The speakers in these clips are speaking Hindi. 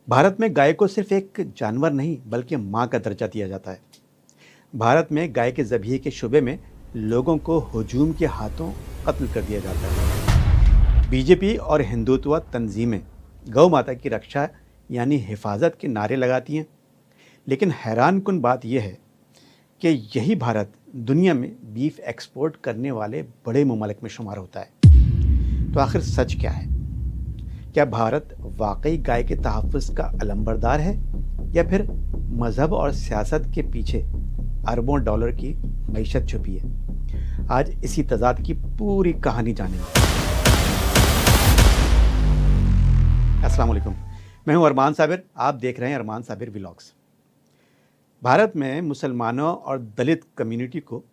भारत में गाय को सिर्फ एक जानवर नहीं बल्कि माँ का दर्जा दिया जाता है। भारत में गाय के ज़बीहे के शुबे में लोगों को हुजूम के हाथों कत्ल कर दिया जाता है। बीजेपी और हिंदुत्व तंजीमें गौ माता की रक्षा यानी हिफाजत के नारे लगाती हैं, लेकिन हैरानकुन बात यह है कि यही भारत दुनिया में बीफ एक्सपोर्ट करने वाले बड़े ममालिक में शुमार होता है। तो आखिर सच क्या है? क्या भारत वाकई गाय के तहफ़्फ़ुज़ का अलंबरदार है या फिर मज़हब और सियासत के पीछे अरबों डॉलर की मईशत छुपी है? आज इसी तज़ाद की पूरी कहानी जानेंगे। अस्सलाम वालेकुम, मैं हूं अरमान साबिर। आप देख रहे हैं अरमान साबिर व्लॉग्स। भारत में मुसलमानों और दलित कम्युनिटी को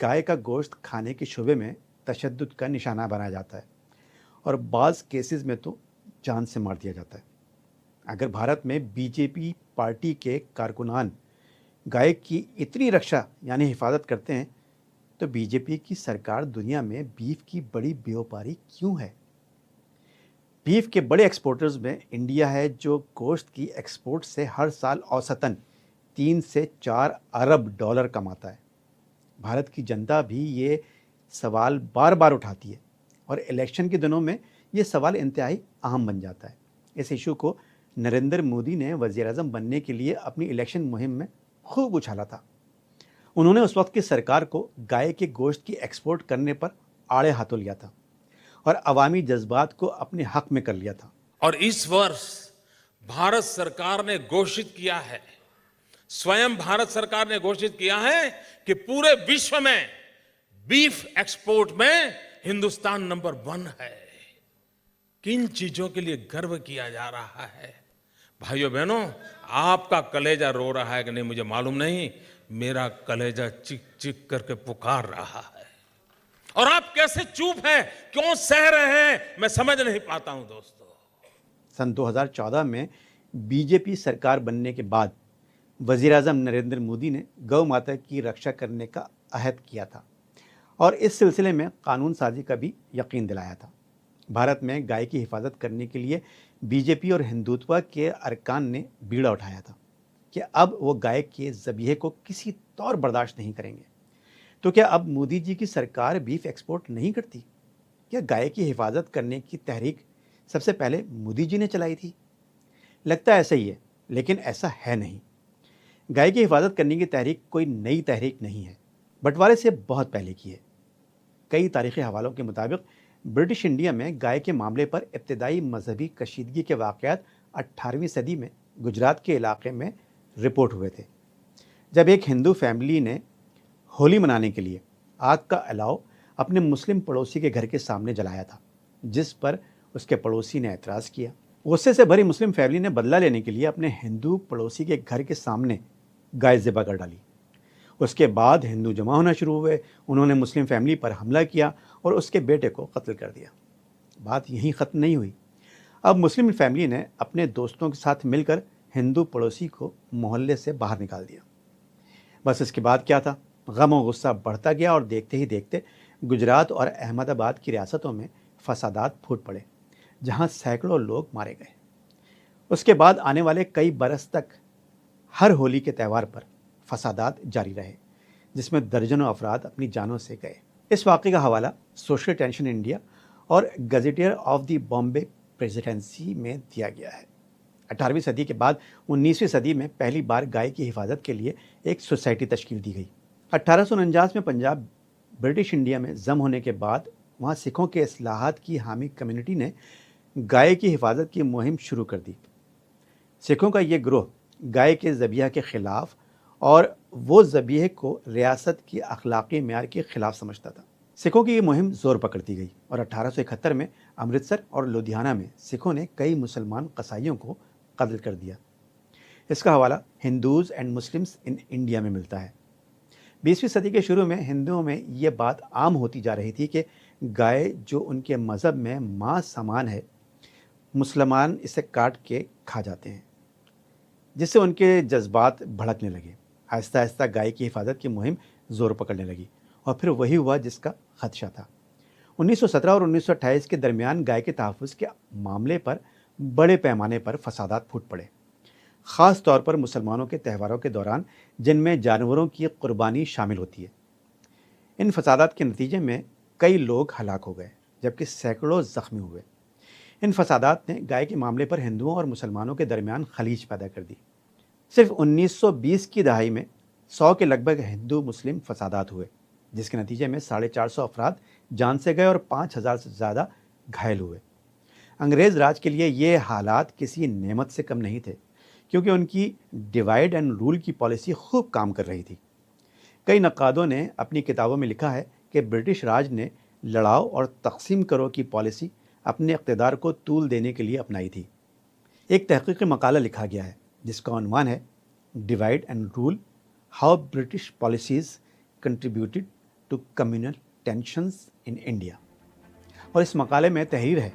गाय का गोश्त खाने के शुबे में तशद्दुद का निशाना बनाया जाता है और बाज़ केसेस में तो जान से मार दिया जाता है। अगर भारत में बीजेपी पार्टी के कारकुनान गाय की इतनी रक्षा यानी हिफाजत करते हैं, तो बीजेपी की सरकार दुनिया में बीफ की बड़ी व्यापारी क्यों है? बीफ के बड़े एक्सपोर्टर्स में इंडिया है, जो गोश्त की एक्सपोर्ट से हर साल औसतन 3 से 4 अरब डॉलर कमाता है। भारत की जनता भी ये सवाल बार बार उठाती है और इलेक्शन के दिनों में ये सवाल इंतहाई अहम बन जाता है। इस इशू को नरेंद्र मोदी ने वज़ीर-ए-आज़म बनने के लिए अपनी इलेक्शन मुहिम में खूब उछाला था। उन्होंने उस वक्त की सरकार को गाय के गोश्त की एक्सपोर्ट करने पर आड़े हाथों लिया था और अवामी जज्बात को अपने हक में कर लिया था। और इस वर्ष भारत सरकार ने घोषित किया है, स्वयं भारत सरकार ने घोषित किया है कि पूरे विश्व में बीफ एक्सपोर्ट में हिंदुस्तान नंबर 1 है। किन चीजों के लिए गर्व किया जा रहा है? भाइयों बहनों, आपका कलेजा रो रहा है कि नहीं मुझे मालूम नहीं, मेरा कलेजा चिक चिक करके पुकार रहा है। और आप कैसे चुप हैं, क्यों सह रहे हैं, मैं समझ नहीं पाता हूं दोस्तों। सन 2014 में बीजेपी सरकार बनने के बाद वज़ीर-ए-आज़म नरेंद्र मोदी ने गौ माता की रक्षा करने का अहद किया था और इस सिलसिले में कानून साजी का भी यकीन दिलाया था। भारत में गाय की हिफाजत करने के लिए बीजेपी और हिंदुत्व के अरकान ने बीड़ा उठाया था कि अब वो गाय के ज़बीहे को किसी तौर बर्दाश्त नहीं करेंगे। तो क्या अब मोदी जी की सरकार बीफ एक्सपोर्ट नहीं करती? क्या गाय की हिफाजत करने की तहरीक सबसे पहले मोदी जी ने चलाई थी? लगता है ऐसा ही है, लेकिन ऐसा है नहीं। गाय की हिफाजत करने की तहरीक कोई नई तहरीक नहीं है, बंटवारे से बहुत पहले की है। कई तारीख़ी हवालों के मुताबिक ब्रिटिश इंडिया में गाय के मामले पर इब्तदाई मजहबी कशीदगी के वाक़यात 18वीं सदी में गुजरात के इलाके में रिपोर्ट हुए थे, जब एक हिंदू फैमिली ने होली मनाने के लिए आग का अलाव अपने मुस्लिम पड़ोसी के घर के सामने जलाया था, जिस पर उसके पड़ोसी ने एतराज़ किया। गुस्से से भरी मुस्लिम फैमिली ने बदला लेने के लिए अपने हिंदू पड़ोसी के घर के सामने गाय ज़िबा कर डाली। उसके बाद हिंदू जमा होना शुरू हुए। उन्होंने मुस्लिम फैमिली पर हमला किया और उसके बेटे को कत्ल कर दिया। बात यहीं ख़त्म नहीं हुई। अब मुस्लिम फैमिली ने अपने दोस्तों के साथ मिलकर हिंदू पड़ोसी को मोहल्ले से बाहर निकाल दिया। बस इसके बाद क्या था, गम और गुस्सा बढ़ता गया और देखते ही देखते गुजरात और अहमदाबाद की रियासतों में फसादात फूट पड़े, जहां सैकड़ों लोग मारे गए। उसके बाद आने वाले कई बरस तक हर होली के त्यौहार पर फसादात जारी रहे, जिसमें दर्जनों अफराद अपनी जानों से गए। इस वाक़े का हवाला सोशल टेंशन इंडिया और gazetteer of the Bombay presidency में दिया गया है। 18वीं सदी के बाद 19वीं सदी में पहली बार गाय की हिफाजत के लिए एक सोसाइटी तश्कील दी गई। 1849 में पंजाब ब्रिटिश इंडिया में जम होने के बाद वहाँ सिखों के इस्लाहात की हामी कम्युनिटी ने गाय की हिफाजत की मुहिम शुरू कर दी। सिखों का ये ग्रोह गाय के ज़बीहा के ख़िलाफ़ और वो ज़बीहे को रियासत की अखलाक़ी मेयार के ख़िलाफ़ समझता था। सिखों की ये मुहिम ज़ोर पकड़ती गई और 1871 में अमृतसर और लुधियाना में सिखों ने कई मुसलमान कसाईयों को कत्ल कर दिया। इसका हवाला Hindus and Muslims in India में मिलता है। 20वीं सदी के शुरू में हिंदुओं में ये बात आम होती जा रही थी कि गाय जो उनके मज़हब में माँ समान है, मुसलमान इसे काट के खा जाते हैं, जिससे उनके जज्बात भड़कने लगे। आहिस्ता आहिस्ता गाय की हिफाजत की मुहिम ज़ोर पकड़ने लगी और फिर वही हुआ जिसका खदशा था। 1917 और 1928 के दरमियान गाय के तहफ़्फ़ुज़ के मामले पर बड़े पैमाने पर फसादात फूट पड़े, ख़ास तौर पर मुसलमानों के त्योहारों के दौरान जिनमें जानवरों की कुर्बानी शामिल होती है। इन फसादात के नतीजे में कई लोग हलाक हो गए, जबकि सैकड़ों ज़ख्मी हुए। इन फसादात ने गाय के मामले पर हिंदुओं और मुसलमानों के दरमियान खलीज पैदा कर दी। सिर्फ 1920 की दहाई में 100 के लगभग हिंदू मुस्लिम फसादात हुए, जिसके नतीजे में 450 अफराद जान से गए और 5000 से ज़्यादा घायल हुए। अंग्रेज़ राज के लिए ये हालात किसी नेमत से कम नहीं थे, क्योंकि उनकी डिवाइड एंड रूल की पॉलिसी खूब काम कर रही थी। कई नक्कादों ने अपनी किताबों में लिखा है कि ब्रिटिश राज ने लड़ाओ और तकसीम करो की पॉलिसी अपने इक़्तिदार को तूल देने के लिए अपनाई थी। एक तहक़ीक़ी मकाला लिखा गया है जिसका उन्वान है divide and rule, how British policies contributed to communal tensions in India. और इस मकाले में तहरीर है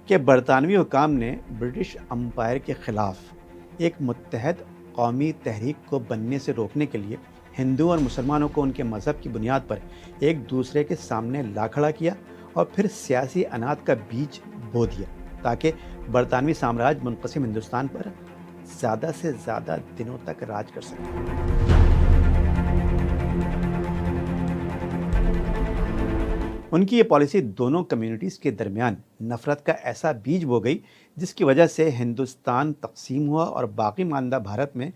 कि बरतानवी हुकाम ने ब्रिटिश अम्पायर के ख़िलाफ़ एक मुत्तहद कौमी तहरीक को बनने से रोकने के लिए हिंदू और मुसलमानों को उनके मज़हब की बुनियाद पर एक दूसरे के सामने ला खड़ा किया और फिर सियासी अनाज का बीज बो दिया, ताकि बरतानवी साम्राज्य मुनक़सिम हिंदुस्तान पर ज़्यादा से ज़्यादा दिनों तक राज कर सके। उनकी ये पॉलिसी दोनों कम्युनिटीज़ के दरमियान नफ़रत का ऐसा बीज बो गई, जिसकी वजह से हिंदुस्तान तकसीम हुआ और बाकी मानदा भारत में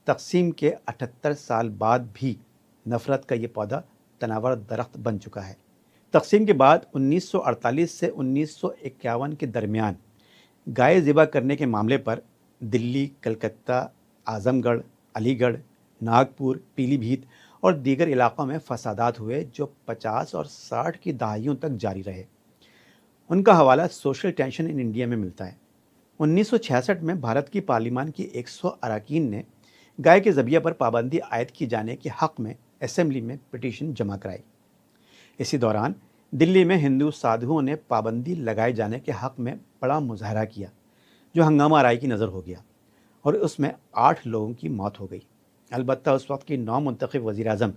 तकसीम के 78 साल बाद भी नफ़रत का ये पौधा तनावर दरख्त बन चुका है। तकसीम के बाद 1948 से 1951 के दरमियान गाय ज़िबा करने के मामले पर दिल्ली, कलकत्ता, आज़मगढ़, अलीगढ़, नागपुर, पीलीभीत और दीगर इलाक़ों में फसादात हुए जो 50 और 60 की दहाइयों तक जारी रहे। उनका हवाला सोशल टेंशन इन इंडिया में मिलता है। 1966 में भारत की पार्लियामान की 100 अरकान ने गाय के ज़बिया पर पाबंदी आयद की जाने के हक़ में असेंबली में पिटीशन जमा कराई। इसी दौरान दिल्ली में हिंदू साधुओं ने पाबंदी लगाए जाने के हक़ में बड़ा मुजाहरा किया, जो हंगामा आराई की नज़र हो गया और उसमें 8 लोगों की मौत हो गई। अलबत्ता उस वक्त की नौ मुंतखब वज़ीर-ए-आज़म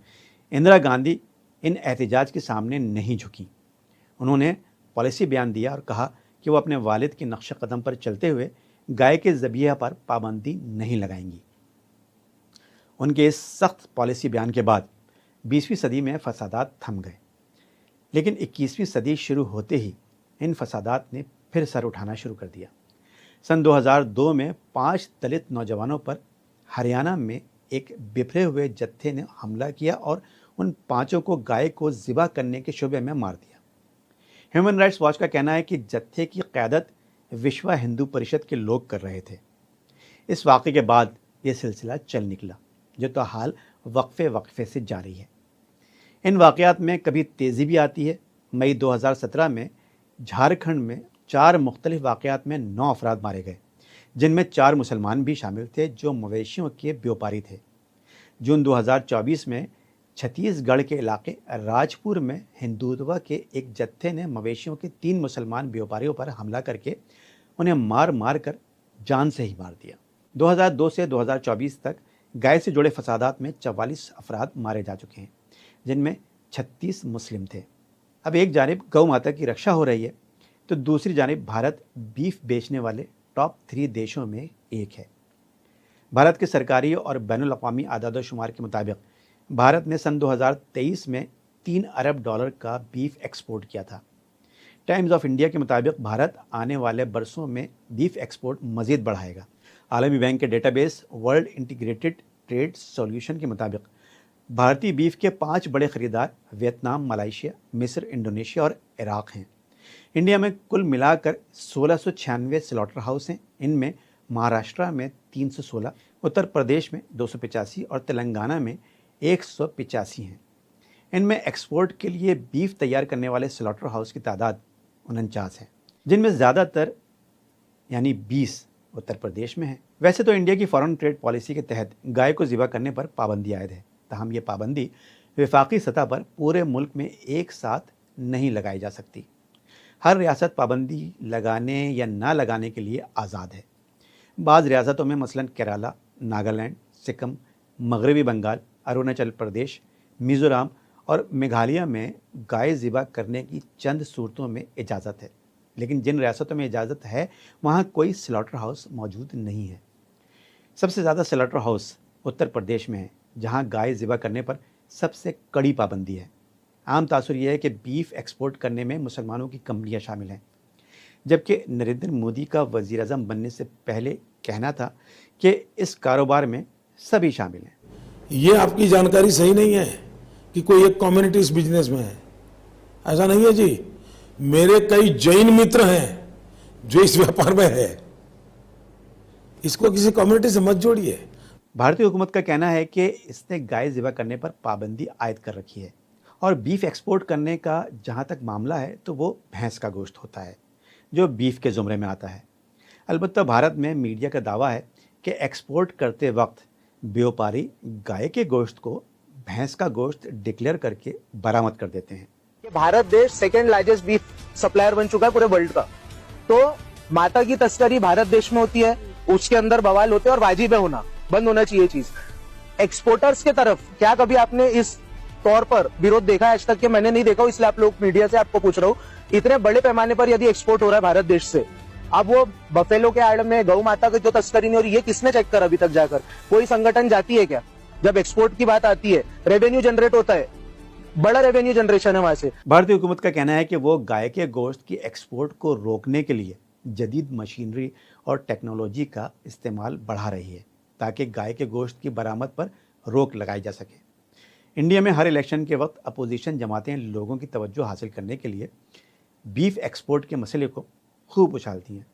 इंदिरा गांधी इन एहतजाज के सामने नहीं झुकी। उन्होंने पॉलिसी बयान दिया और कहा कि वो अपने वालिद के नक्श कदम पर चलते हुए गाय के ज़बिया पर पाबंदी नहीं लगाएंगी। उनके इस सख्त पॉलिसी बयान के बाद 20वीं सदी में फसादात थम गए, लेकिन 21वीं सदी शुरू होते ही इन फसादात ने फिर सर उठाना शुरू कर दिया। सन 2002 में 5 दलित नौजवानों पर हरियाणा में एक बिखरे हुए जत्थे ने हमला किया और उन 5 को गाय को ज़िबा करने के शुबे में मार दिया। ह्यूमन राइट्स वॉच का कहना है कि जत्थे की क़यादत विश्व हिंदू परिषद के लोग कर रहे थे। इस वाक़े के बाद ये सिलसिला चल निकला, जो तो हाल वक्फे से जारी है। इन वाक़यात में कभी तेज़ी भी आती है। मई 2017 में झारखंड में 4 मुख्तलिफ वाक़यात में 9 अफराद मारे गए, जिनमें 4 मुसलमान भी शामिल थे जो मवेशियों के व्यापारी थे। जून 2024 में छत्तीसगढ़ के इलाके राजपुर में हिंदुत्व के एक जत्थे ने मवेशियों के 3 मुसलमान व्यापारियों पर हमला करके उन्हें मार कर जान से ही मार दिया। 2002 से 2024 तक गाय से जुड़े फसादात में 44 अफराद मारे जा चुके हैं, जिनमें 36 मुस्लिम थे। अब एक जानिब गौ माता की रक्षा हो रही है, तो दूसरी जानिब भारत बीफ बेचने वाले टॉप 3 देशों में एक है। भारत के सरकारी और बैनुल-अक़वामी आदाद-ओ-शुमार के मुताबिक भारत ने सन 2023 में $3 अरब का बीफ एक्सपोर्ट किया था। टाइम्स ऑफ इंडिया के मुताबिक भारत आने वाले बरसों में बीफ एक्सपोर्ट मज़ीद बढ़ाएगा। आलमी बैंक के database world integrated trade solution के मुताबिक भारतीय बीफ के 5 बड़े ख़रीदार वियतनाम, मलेशिया, मिस्र, इंडोनेशिया और इराक़ हैं। इंडिया में कुल मिलाकर 1696 स्लॉटर हाउस हैं। इनमें महाराष्ट्र में 316, उत्तर प्रदेश में 285 और तेलंगाना में 185 हैं। इनमें एक्सपोर्ट के लिए बीफ तैयार करने वाले स्लॉटर हाउस की तादाद 49 है, जिनमें ज़्यादातर यानी 20 उत्तर प्रदेश में है। वैसे तो इंडिया की फॉरेन ट्रेड पॉलिसी के तहत गाय को ज़िबा करने पर पाबंदी आयद है, ताहम ये पाबंदी वफाकी सतह पर पूरे मुल्क में एक साथ नहीं लगाई जा सकती। हर रियासत पाबंदी लगाने या ना लगाने के लिए आज़ाद है। बाज़ रियासतों में मसलन केरला, नागालैंड, सिक्किम, मगरबी बंगाल, अरुणाचल प्रदेश, मिज़ोरम और मेघालय में गाय ज़िबा करने की चंद सूरतों में इजाज़त है। लेकिन जिन रियासतों में इजाज़त है वहाँ कोई स्लॉटर हाउस मौजूद नहीं है। सबसे ज़्यादा स्लॉटर हाउस उत्तर प्रदेश में है, जहाँ गाय ज़िबा करने पर सबसे कड़ी पाबंदी है। आम तासुर यह है कि बीफ एक्सपोर्ट करने में मुसलमानों की कंपनियां शामिल हैं, जबकि नरेंद्र मोदी का वज़ीर आज़म बनने से पहले कहना था कि इस कारोबार में सभी शामिल हैं। ये आपकी जानकारी सही नहीं है कि कोई एक कम्युनिटी इस बिजनेस में है, ऐसा नहीं है जी। मेरे कई जैन मित्र हैं जो इस व्यापार में है, इसको किसी कम्युनिटी से मत जोड़िए। भारतीय हुकूमत का कहना है कि इसने गाय ज़िबा करने पर पाबंदी आयद कर रखी है और बीफ एक्सपोर्ट करने का जहाँ तक मामला है तो वो भैंस का गोश्त होता है जो बीफ के ज़ुमरे में आता है। अलबत्ता भारत में मीडिया का दावा है कि एक्सपोर्ट करते वक्त व्यापारी गाय के गोश्त को भैंस का गोश्त डिक्लेयर करके बरामद कर देते हैं। भारत देश सेकेंड लार्जेस्ट बीफ सप्लायर बन चुका है पूरे वर्ल्ड का। तो माता की तस्करी भारत देश में होती है, उसके अंदर बवाल होते हैं और वाजिब है होना, बंद होना चाहिए चीज। एक्सपोर्टर्स के तरफ क्या कभी आपने इस तौर पर विरोध देखा है? आज तक के मैंने नहीं देखा, इसलिए आप लोग मीडिया से आपको पूछ रहा हूँ। इतने बड़े पैमाने पर यदि एक्सपोर्ट हो रहा है भारत देश से, अब वो बफेलो के आड़ में गौ माता की जो तस्करी नहीं हो रही, ये किसने चेक करा अभी तक जाकर? कोई संगठन जाती है क्या? जब एक्सपोर्ट की बात आती है, रेवेन्यू जनरेट होता है, बड़ा रेवेन्यू जनरेशन है वहां से। भारतीय हुकूमत का कहना है कि वो गाय के गोश्त की एक्सपोर्ट को रोकने के लिए जदीद मशीनरी और टेक्नोलॉजी का इस्तेमाल बढ़ा रही है ताकि गाय के गोश्त की बरामद पर रोक लगाई जा सके। इंडिया में हर इलेक्शन के वक्त अपोजिशन जमातें लोगों की तवज्जो हासिल करने के लिए बीफ एक्सपोर्ट के मसले को खूब उछालती हैं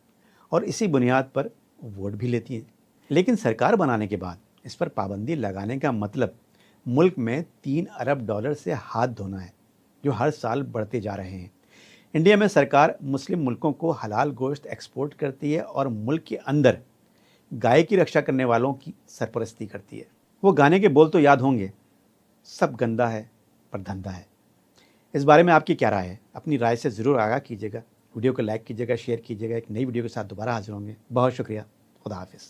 और इसी बुनियाद पर वोट भी लेती हैं। लेकिन सरकार बनाने के बाद इस पर पाबंदी लगाने का मतलब मुल्क में $3 अरब से हाथ धोना है, जो हर साल बढ़ते जा रहे हैं। इंडिया में सरकार मुस्लिम मुल्कों को हलाल गोश्त एक्सपोर्ट करती है और मुल्क के अंदर गाय की रक्षा करने वालों की सरपरस्ती करती है। वो गाने के बोल तो याद होंगे, सब गंदा है पर धंधा है। इस बारे में आपकी क्या राय है? अपनी राय से ज़रूर आगाह कीजिएगा। वीडियो को लाइक कीजिएगा, शेयर कीजिएगा। एक नई वीडियो के साथ दोबारा हाजिर होंगे। बहुत शुक्रिया। खुदा हाफिज़।